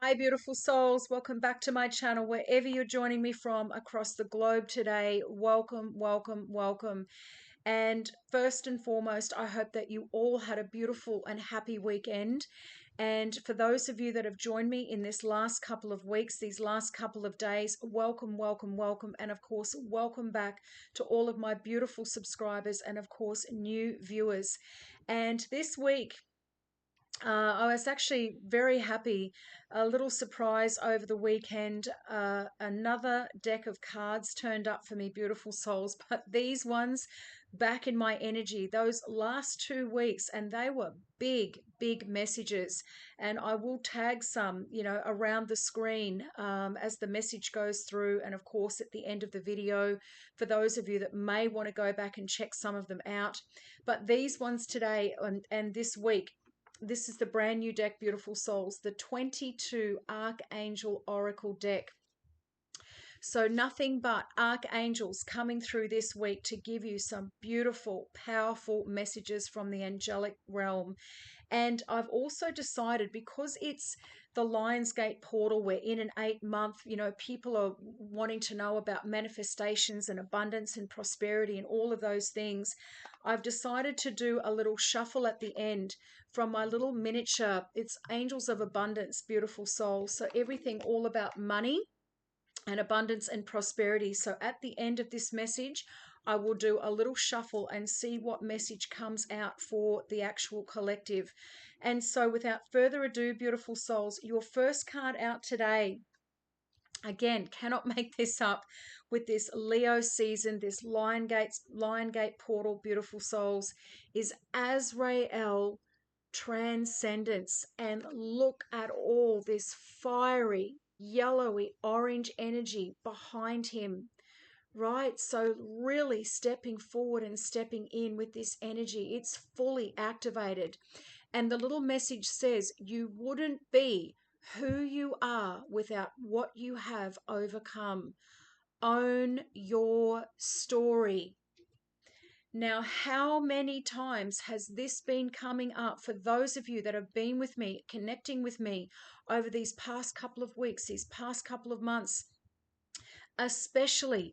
Hi, beautiful souls. Welcome back to my channel, wherever you're joining me from across the globe today. Welcome, welcome, welcome. And first and foremost, I hope that you all had a beautiful and happy weekend. And for those of you that have joined me in this last couple of weeks, these last couple of days, welcome, welcome, welcome. And of course, welcome back to all of my beautiful subscribers and, of course, new viewers. And this week, I was actually very happy. A little surprise over the weekend. Another deck of cards turned up for me, beautiful souls, but these ones back in my energy, those last 2 weeks, and they were big, big messages. And I will tag some, around the screen as the message goes through. And of course, at the end of the video, for those of you that may want to go back and check some of them out. But these ones today and this week, this is the brand new deck, beautiful souls, the 22 Archangel Oracle deck. So nothing but archangels coming through this week to give you some beautiful, powerful messages from the angelic realm. And I've also decided, because it's the Lionsgate portal, we're in an 8-month, people are wanting to know about manifestations and abundance and prosperity and all of those things. I've decided to do a little shuffle at the end from my little miniature. It's Angels of Abundance, beautiful souls. So everything all about money and abundance and prosperity. So at the end of this message, I will do a little shuffle and see what message comes out for the actual collective. And so without further ado, beautiful souls, your first card out today, again, cannot make this up with this Leo season, this Lion Gate portal, beautiful souls, is Azrael Transcendence. And look at all this fiery, yellowy, orange energy behind him, right? So really stepping forward and stepping in with this energy. It's fully activated. And the little message says, you wouldn't be who you are without what you have overcome. Own your story. Now, how many times has this been coming up for those of you that have been with me, connecting with me over these past couple of weeks, these past couple of months, especially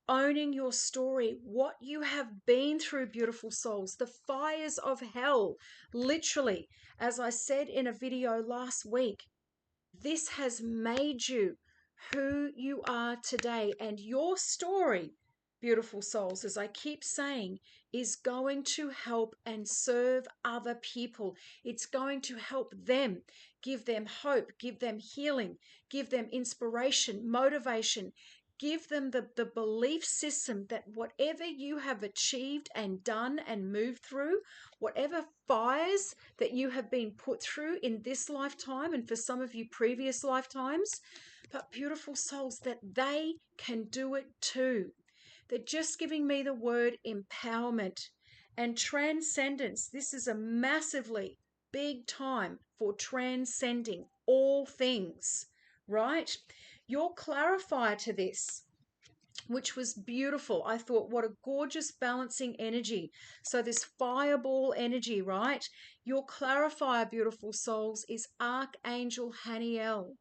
owning your story, what you have been through, beautiful souls, the fires of hell, literally, as I said in a video last week, this has made you who you are today. And your story, beautiful souls, as I keep saying, is going to help and serve other people. It's going to help them, give them hope, give them healing, give them inspiration, motivation, give them the belief system that whatever you have achieved and done and moved through, whatever fires that you have been put through in this lifetime, and for some of you previous lifetimes, but beautiful souls, that they can do it too. They're just giving me the word empowerment and transcendence. This is a massively big time for transcending all things, right? Your clarifier to this, which was beautiful. I thought, what a gorgeous balancing energy. So this fireball energy, right? Your clarifier, beautiful souls, is Archangel Haniel.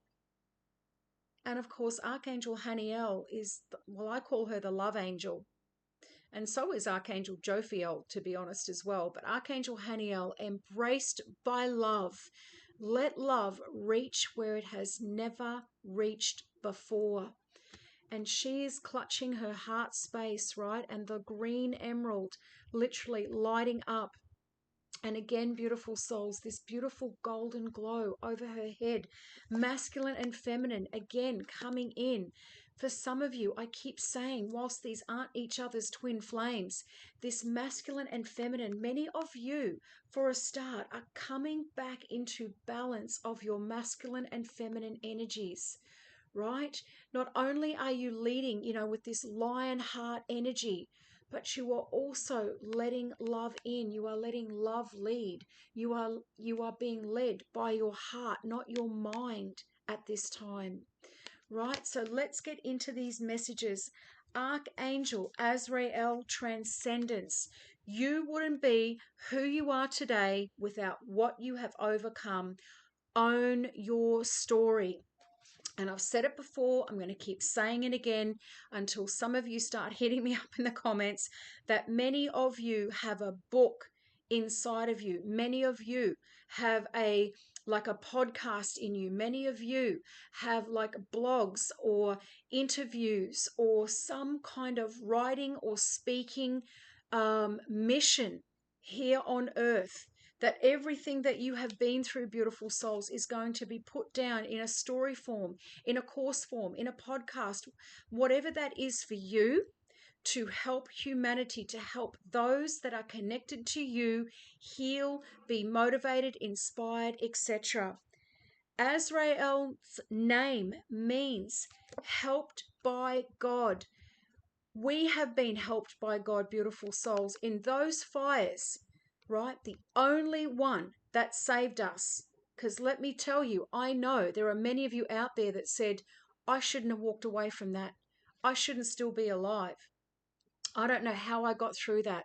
And of course, Archangel Haniel is, well, I call her the love angel. And so is Archangel Jophiel, to be honest, as well. But Archangel Haniel, embraced by love. Let love reach where it has never reached before. And she is clutching her heart space, right? And the green emerald literally lighting up. And again, beautiful souls, this beautiful golden glow over her head, masculine and feminine, again coming in. For some of you, I keep saying, whilst these aren't each other's twin flames, this masculine and feminine, many of you, for a start, are coming back into balance of your masculine and feminine energies, right? Not only are you leading, with this lion heart energy, but you are also letting love in. You are letting love lead. You are being led by your heart, not your mind at this time, right? So let's get into these messages. Archangel Azrael Transcendence. You wouldn't be who you are today without what you have overcome. Own your story. And I've said it before, I'm going to keep saying it again until some of you start hitting me up in the comments, that many of you have a book inside of you. Many of you have like a podcast in you. Many of you have like blogs or interviews or some kind of writing or speaking mission here on earth, that everything that you have been through, beautiful souls, is going to be put down in a story form, in a course form, in a podcast, whatever that is for you, to help humanity, to help those that are connected to you heal, be motivated, inspired, etc. Azrael's name means helped by God. We have been helped by God, beautiful souls, in those fires, right? The only one that saved us. Because let me tell you, I know there are many of you out there that said, I shouldn't have walked away from that. I shouldn't still be alive. I don't know how I got through that.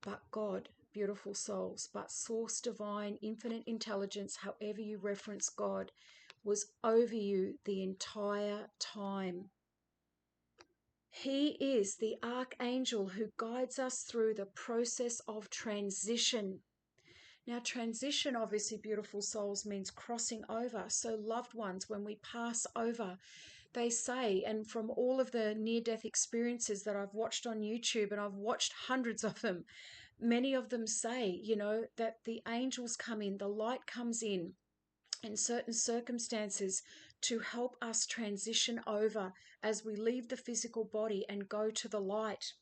But God, beautiful souls, but source divine, infinite intelligence, however you reference God, was over you the entire time. He is the Archangel who guides us through the process of transition. Now, transition, obviously, beautiful souls, means crossing over. So loved ones, when we pass over, they say, and from all of the near-death experiences that I've watched on YouTube, and I've watched hundreds of them, many of them say, that the angels come in, the light comes in certain circumstances to help us transition over as we leave the physical body and go to the light.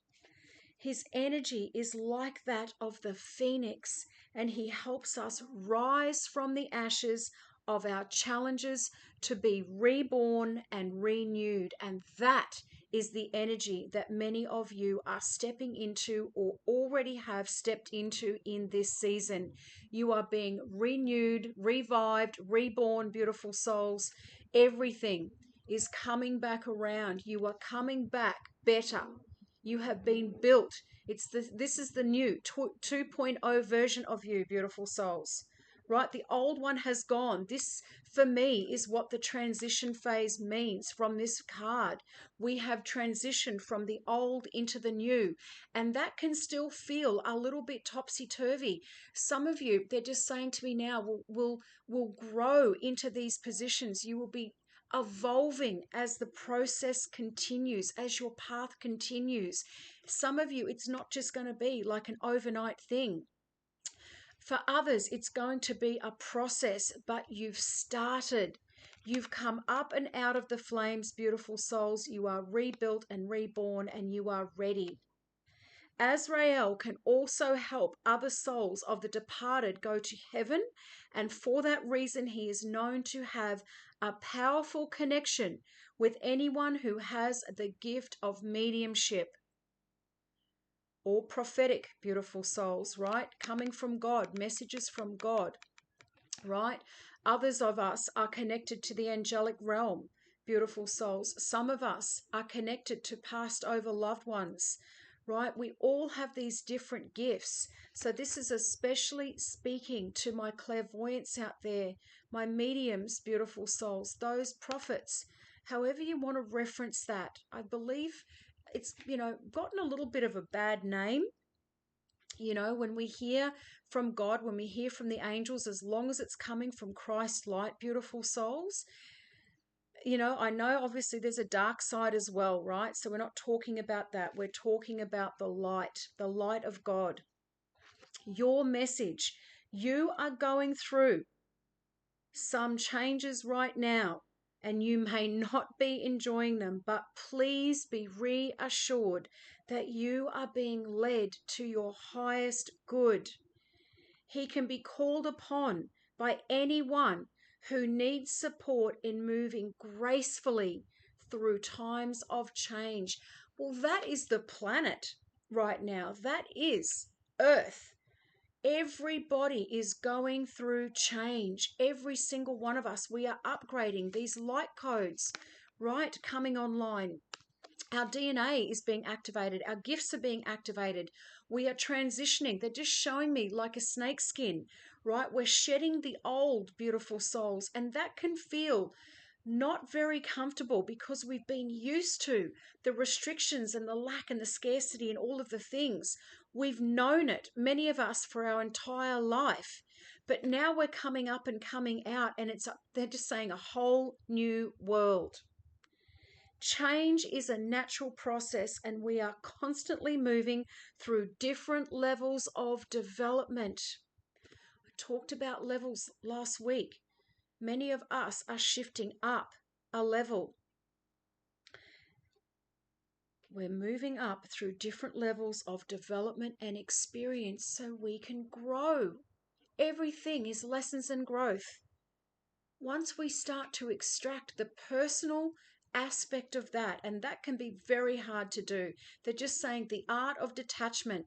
His energy is like that of the phoenix, and he helps us rise from the ashes of our challenges to be reborn and renewed. And that is the energy that many of you are stepping into or already have stepped into in this season. You are being renewed, revived, reborn, beautiful souls. Everything is coming back around. You are coming back better. You have been built. This is the new 2.0 version of you, beautiful souls. Right? The old one has gone. This, for me, is what the transition phase means from this card. We have transitioned from the old into the new, and that can still feel a little bit topsy-turvy. Some of you, they're just saying to me now, will grow into these positions. You will be evolving as the process continues, as your path continues. Some of you, it's not just going to be like an overnight thing. For others, it's going to be a process, but you've started. You've come up and out of the flames, beautiful souls. You are rebuilt and reborn, and you are ready. Azrael can also help other souls of the departed go to heaven, and for that reason, he is known to have a powerful connection with anyone who has the gift of mediumship or prophetic, beautiful souls, right? Coming from God, messages from God, right? Others of us are connected to the angelic realm, beautiful souls. Some of us are connected to passed over loved ones, right? We all have these different gifts. So this is especially speaking to my clairvoyants out there, my mediums, beautiful souls, those prophets, however you want to reference that. I believe it's, gotten a little bit of a bad name. When we hear from God, when we hear from the angels, as long as it's coming from Christ's light, beautiful souls, I know obviously there's a dark side as well, right? So we're not talking about that. We're talking about the light of God. Your message. You are going through some changes right now, and you may not be enjoying them, but please be reassured that you are being led to your highest good. He can be called upon by anyone who needs support in moving gracefully through times of change. Well, that is the planet right now. That is Earth. Everybody is going through change. Every single one of us, we are upgrading these light codes, right? Coming online. Our DNA is being activated. Our gifts are being activated. We are transitioning. They're just showing me like a snake skin, right? We're shedding the old, beautiful souls, and that can feel not very comfortable because we've been used to the restrictions and the lack and the scarcity and all of the things. We've known it, many of us, for our entire life. But now we're coming up and coming out, and they're just saying a whole new world. Change is a natural process, and we are constantly moving through different levels of development. I talked about levels last week. Many of us are shifting up a level. We're moving up through different levels of development and experience so we can grow. Everything is lessons and growth. Once we start to extract the personal aspect of that, and that can be very hard to do, they're just saying the art of detachment.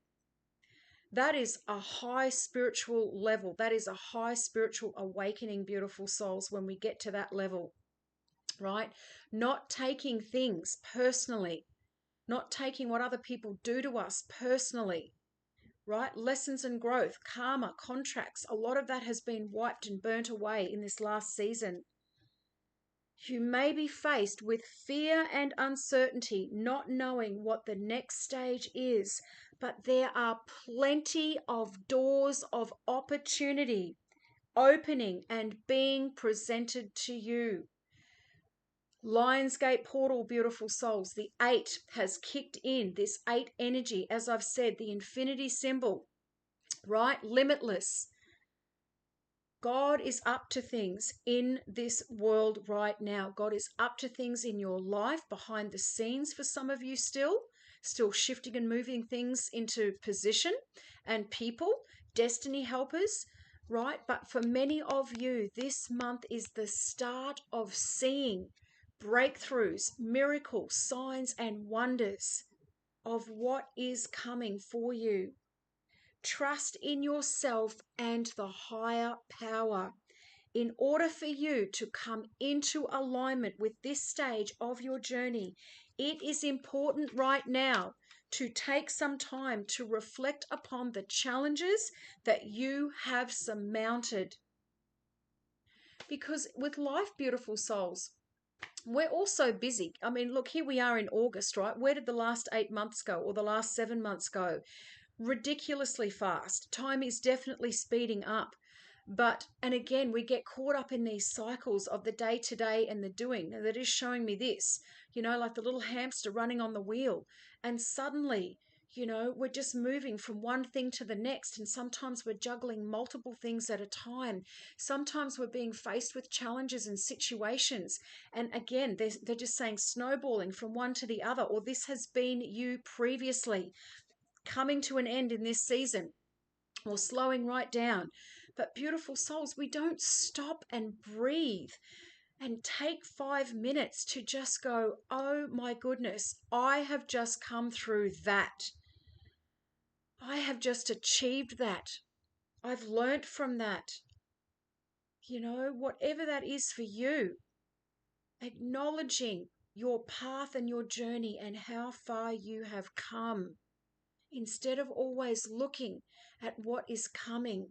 That is a high spiritual level. That is a high spiritual awakening, beautiful souls, when we get to that level, right? Not taking things personally, not taking what other people do to us personally, right? Lessons and growth, karma, contracts, a lot of that has been wiped and burnt away in this last season. You may be faced with fear and uncertainty, not knowing what the next stage is, but there are plenty of doors of opportunity opening and being presented to you. Lionsgate portal, beautiful souls. The 8 has kicked in, this 8 energy, as I've said, the infinity symbol, right? Limitless. God is up to things in this world right now. God is up to things in your life behind the scenes for some of you still shifting and moving things into position and people, destiny helpers, right? But for many of you, this month is the start of seeing breakthroughs, miracles, signs, and wonders of what is coming for you. Trust in yourself and the higher power. In order for you to come into alignment with this stage of your journey, it is important right now to take some time to reflect upon the challenges that you have surmounted. Because with life, beautiful souls, we're all so busy. I mean, look, here we are in August, right? Where did the last 8 months go, or the last 7 months go? Ridiculously fast. Time is definitely speeding up. And again, we get caught up in these cycles of the day to day and the doing. That is showing me this, like the little hamster running on the wheel. And suddenly, we're just moving from one thing to the next. And sometimes we're juggling multiple things at a time. Sometimes we're being faced with challenges and situations. And again, they're just saying snowballing from one to the other, or this has been you previously, coming to an end in this season, or slowing right down. But beautiful souls, we don't stop and breathe and take 5 minutes to just go, oh my goodness, I have just come through that. I have just achieved that. I've learnt from that. Whatever that is for you, acknowledging your path and your journey and how far you have come. Instead of always looking at what is coming,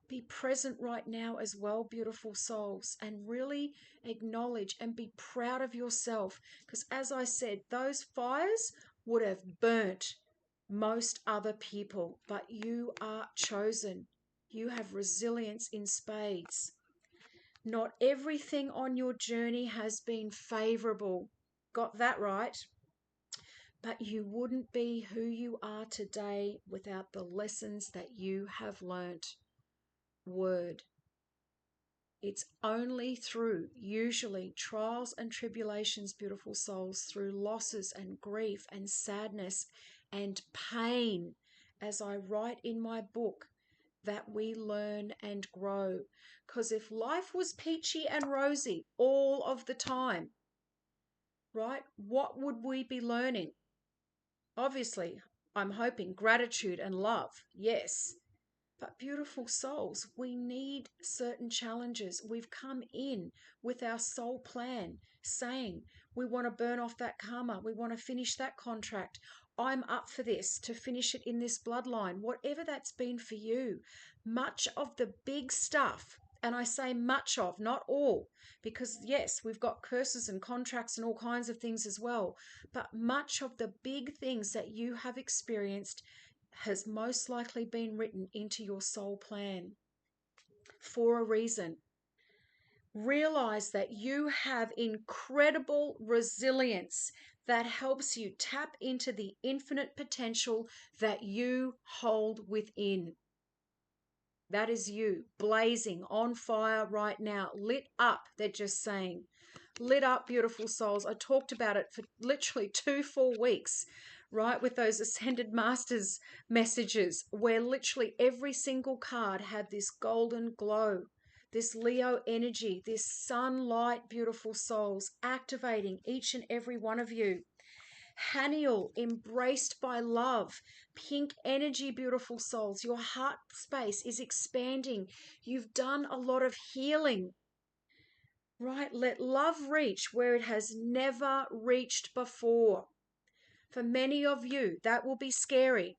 be present right now as well, beautiful souls, and really acknowledge and be proud of yourself. Because as I said, those fires would have burnt most other people, but you are chosen. You have resilience in spades. Not everything on your journey has been favorable. Got that right? But you wouldn't be who you are today without the lessons that you have learnt. Word. It's only through, usually, trials and tribulations, beautiful souls, through losses and grief and sadness and pain, as I write in my book, that we learn and grow. Because if life was peachy and rosy all of the time, right, what would we be learning? Obviously, I'm hoping gratitude and love, yes. But beautiful souls, we need certain challenges. We've come in with our soul plan saying we want to burn off that karma. We want to finish that contract. I'm up for this, to finish it in this bloodline, whatever that's been for you. Much of the big stuff, and I say much of, not all, because yes, we've got curses and contracts and all kinds of things as well, but much of the big things that you have experienced has most likely been written into your soul plan for a reason. Realize that you have incredible resilience that helps you tap into the infinite potential that you hold within. That is you, blazing on fire right now, lit up, they're just saying. Lit up, beautiful souls. I talked about it for literally 2 full weeks, right, with those Ascended Masters messages, where literally every single card had this golden glow, this Leo energy, this sunlight, beautiful souls, activating each and every one of you. Haniel, embraced by love. Pink energy, beautiful souls. Your heart space is expanding. You've done a lot of healing, right? Let love reach where it has never reached before. For many of you, that will be scary,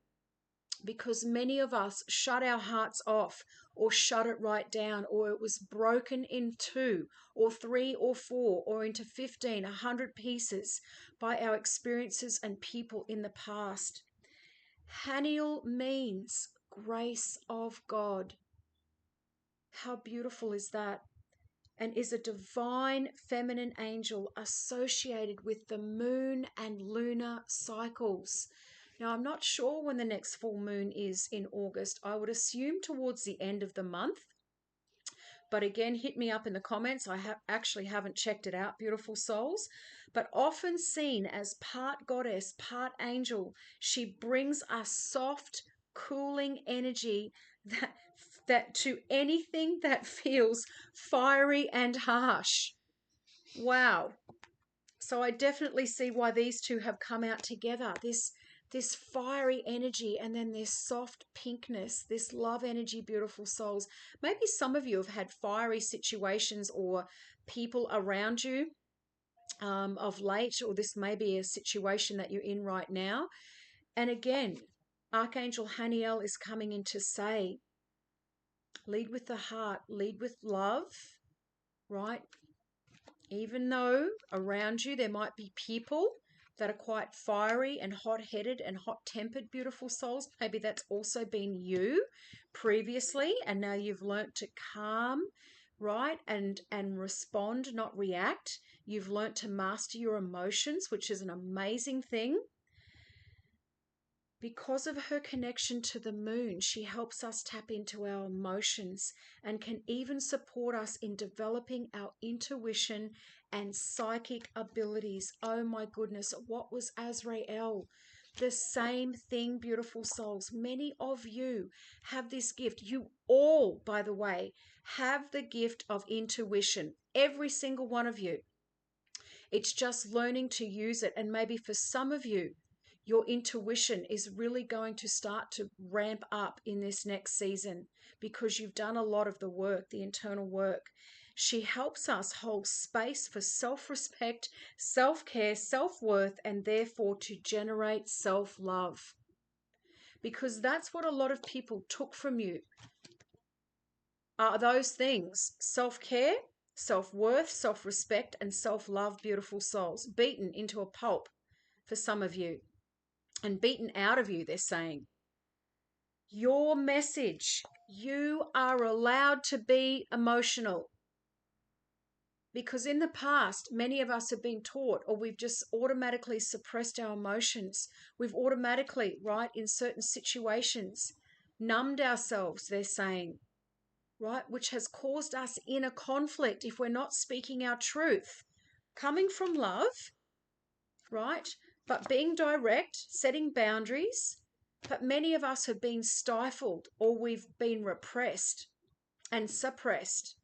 because many of us shut our hearts off, or shut it right down, or it was broken in 2 or 3 or 4 or into 15, 100 pieces by our experiences and people in the past. Haniel means grace of God. How beautiful is that? And is a divine feminine angel associated with the moon and lunar cycles. Now, I'm not sure when the next full moon is in August. I would assume towards the end of the month. But again, hit me up in the comments. I actually haven't checked it out, beautiful souls. But often seen as part goddess, part angel, she brings a soft, cooling energy that to anything that feels fiery and harsh. Wow. So I definitely see why these two have come out together. This fiery energy, and then this soft pinkness, this love energy, beautiful souls. Maybe some of you have had fiery situations or people around you of late, or this may be a situation that you're in right now. And again, Archangel Haniel is coming in to say, lead with the heart, lead with love, right? Even though around you there might be people that are quite fiery and hot-headed and hot-tempered, beautiful souls. Maybe that's also been you previously, and now you've learnt to calm, right, and respond, not react. You've learnt to master your emotions, which is an amazing thing. Because of her connection to the moon, she helps us tap into our emotions and can even support us in developing our intuition and psychic abilities. Oh my goodness, what was Azrael? The same thing, beautiful souls. Many of you have this gift. You all, by the way, have the gift of intuition. Every single one of you. It's just learning to use it. And maybe for some of you, your intuition is really going to start to ramp up in this next season, because you've done a lot of the work, the internal work. She helps us hold space for self-respect, self-care, self-worth, and therefore to generate self-love. Because that's what a lot of people took from you. Are those things: self-care, self-worth, self-respect, and self-love, beautiful souls, beaten into a pulp for some of you. And beaten out of you, they're saying. Your message: you are allowed to be emotional. Because in the past, many of us have been taught, or we've just automatically suppressed our emotions. We've automatically, right, in certain situations, numbed ourselves, they're saying, right, which has caused us inner conflict if we're not speaking our truth. Coming from love, right? But being direct, setting boundaries. But many of us have been stifled, or we've been repressed and suppressed.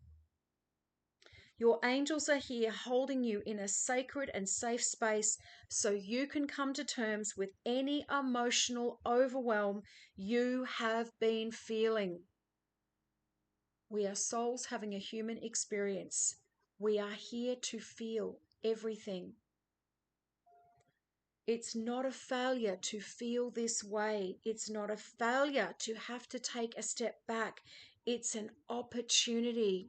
Your angels are here holding you in a sacred and safe space so you can come to terms with any emotional overwhelm you have been feeling. We are souls having a human experience. We are here to feel everything. It's not a failure to feel this way. It's not a failure to have to take a step back. It's an opportunity.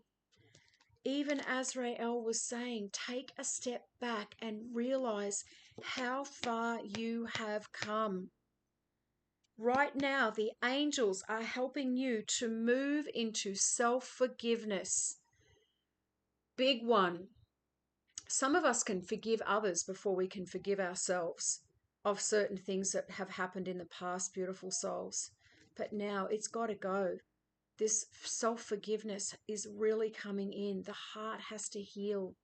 Even Azrael was saying, take a step back and realize how far you have come. Right now, the angels are helping you to move into self-forgiveness. Big one. Some of us can forgive others before we can forgive ourselves of certain things that have happened in the past, beautiful souls. But now it's got to go. This self-forgiveness is really coming in. The heart has to heal.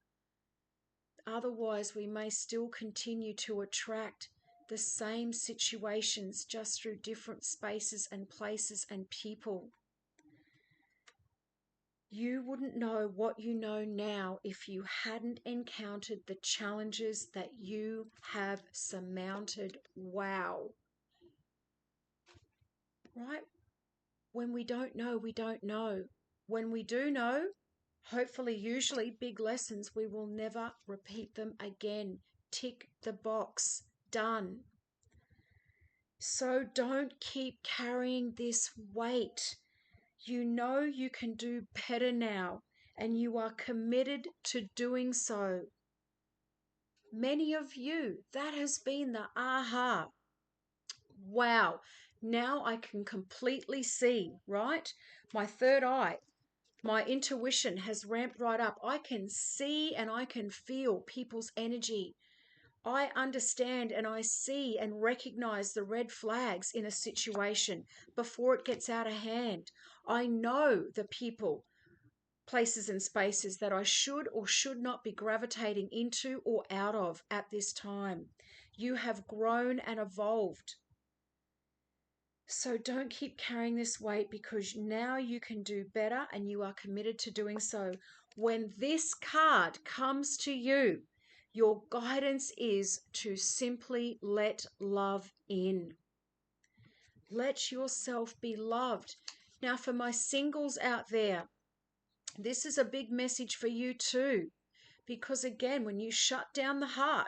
Otherwise, we may still continue to attract the same situations just through different spaces and places and people. You wouldn't know what you know now if you hadn't encountered the challenges that you have surmounted. Wow. Right? When we don't know, we don't know. When we do know, hopefully, usually big lessons, we will never repeat them again. Tick the box. Done. So don't keep carrying this weight. You know you can do better now, and you are committed to doing so. Many of you, that has been the aha. Wow, now I can completely see, right? My third eye, my intuition has ramped right up. I can see and I can feel people's energy. I understand and I see and recognize the red flags in a situation before it gets out of hand. I know the people, places and spaces that I should or should not be gravitating into or out of at this time. You have grown and evolved. So don't keep carrying this weight, because now you can do better and you are committed to doing so. When this card comes to you, your guidance is to simply let love in. Let yourself be loved. Now, for my singles out there, this is a big message for you too. Because again, when you shut down the heart,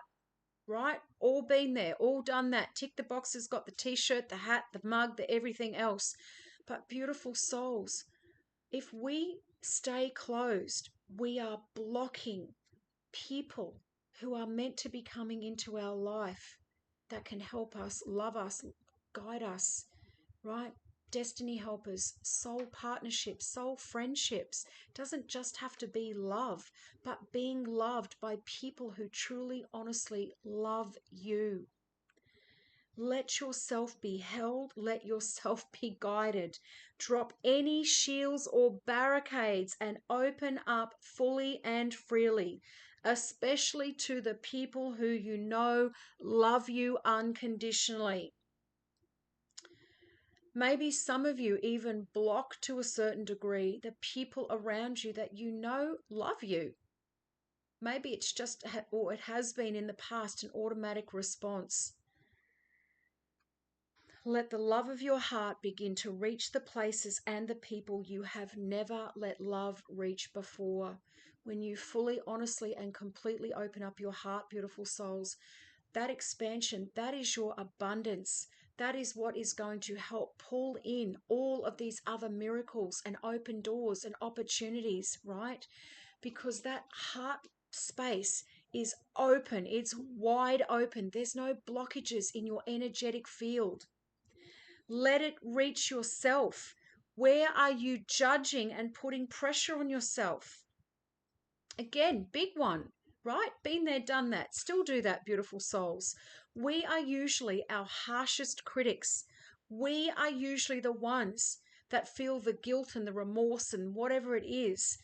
right? All been there, all done that. Tick the boxes, got the t-shirt, the hat, the mug, the everything else. But beautiful souls, if we stay closed, we are blocking people who are meant to be coming into our life that can help us, love us, guide us, right? Destiny helpers, soul partnerships, soul friendships. Doesn't just have to be love, but being loved by people who truly, honestly love you. Let yourself be held. Let yourself be guided. Drop any shields or barricades and open up fully and freely, especially to the people who you know love you unconditionally. Maybe some of you even block to a certain degree the people around you that you know love you. Maybe it's just, or it has been in the past, an automatic response. Let the love of your heart begin to reach the places and the people you have never let love reach before. When you fully, honestly, and completely open up your heart, beautiful souls, that expansion, that is your abundance. That is what is going to help pull in all of these other miracles and open doors and opportunities, right? Because that heart space is open. It's wide open. There's no blockages in your energetic field. Let it reach yourself. Where are you judging and putting pressure on yourself? Again, big one, right? Been there, done that. Still do that, beautiful souls. We are usually our harshest critics. We are usually the ones that feel the guilt and the remorse and whatever it is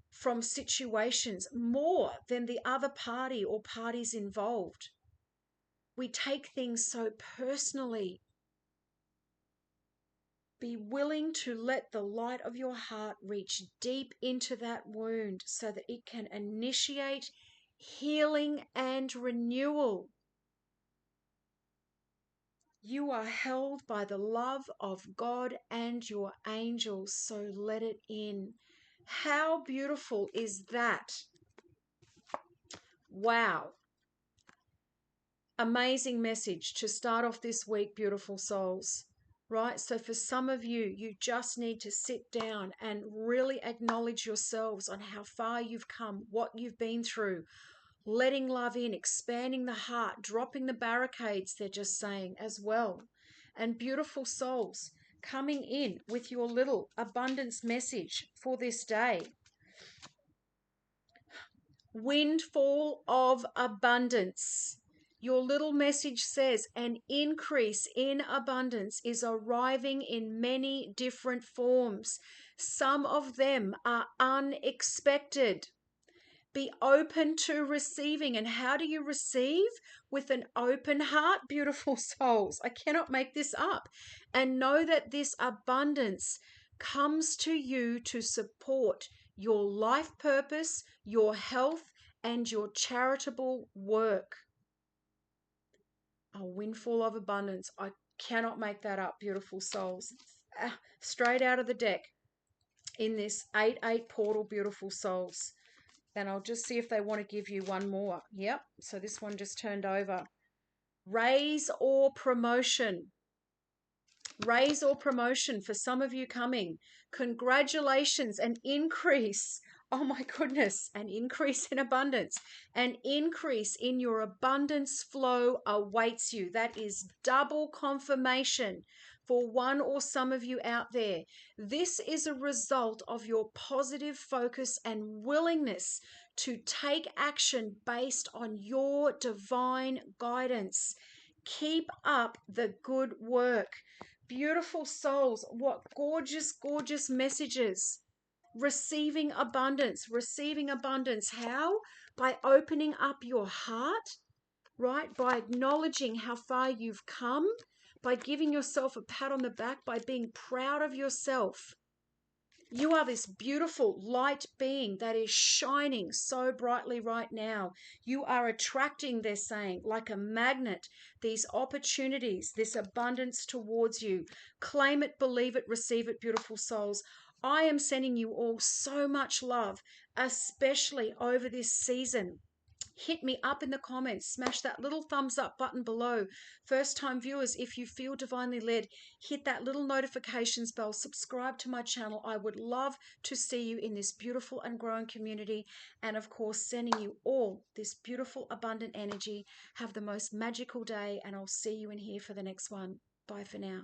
from situations more than the other party or parties involved. We take things so personally. Be willing to let the light of your heart reach deep into that wound so that it can initiate healing and renewal. You are held by the love of God and your angels, so let it in. How beautiful is that? Wow. Amazing message to start off this week, beautiful souls. Right? So, for some of you, you just need to sit down and really acknowledge yourselves on how far you've come, what you've been through, letting love in, expanding the heart, dropping the barricades, they're just saying as well. And beautiful souls coming in with your little abundance message for this day. Windfall of abundance. Your little message says an increase in abundance is arriving in many different forms. Some of them are unexpected. Be open to receiving. And how do you receive? With an open heart, beautiful souls. I cannot make this up. And know that this abundance comes to you to support your life purpose, your health, and your charitable work. A windfall of abundance. I cannot make that up, beautiful souls. Straight out of the deck in this 8-8 portal, beautiful souls. Then I'll just see if they want to give you one more. Yep. So this one just turned over. Raise or promotion. Raise or promotion for some of you coming. Congratulations, an increase. Oh my goodness, an increase in abundance. An increase in your abundance flow awaits you. That is double confirmation for one or some of you out there. This is a result of your positive focus and willingness to take action based on your divine guidance. Keep up the good work. Beautiful souls, what gorgeous, gorgeous messages. Receiving abundance. Receiving abundance. How? By opening up your heart, right? By acknowledging how far you've come, by giving yourself a pat on the back, by being proud of yourself. You are this beautiful light being that is shining so brightly right now. You are attracting, they're saying, like a magnet, these opportunities, this abundance towards you. Claim it, believe it, receive it, beautiful souls. I am sending you all so much love, especially over this season. Hit me up in the comments. Smash that little thumbs up button below. First time viewers, if you feel divinely led, hit that little notifications bell. Subscribe to my channel. I would love to see you in this beautiful and growing community. And of course, sending you all this beautiful, abundant energy. Have the most magical day, and I'll see you in here for the next one. Bye for now.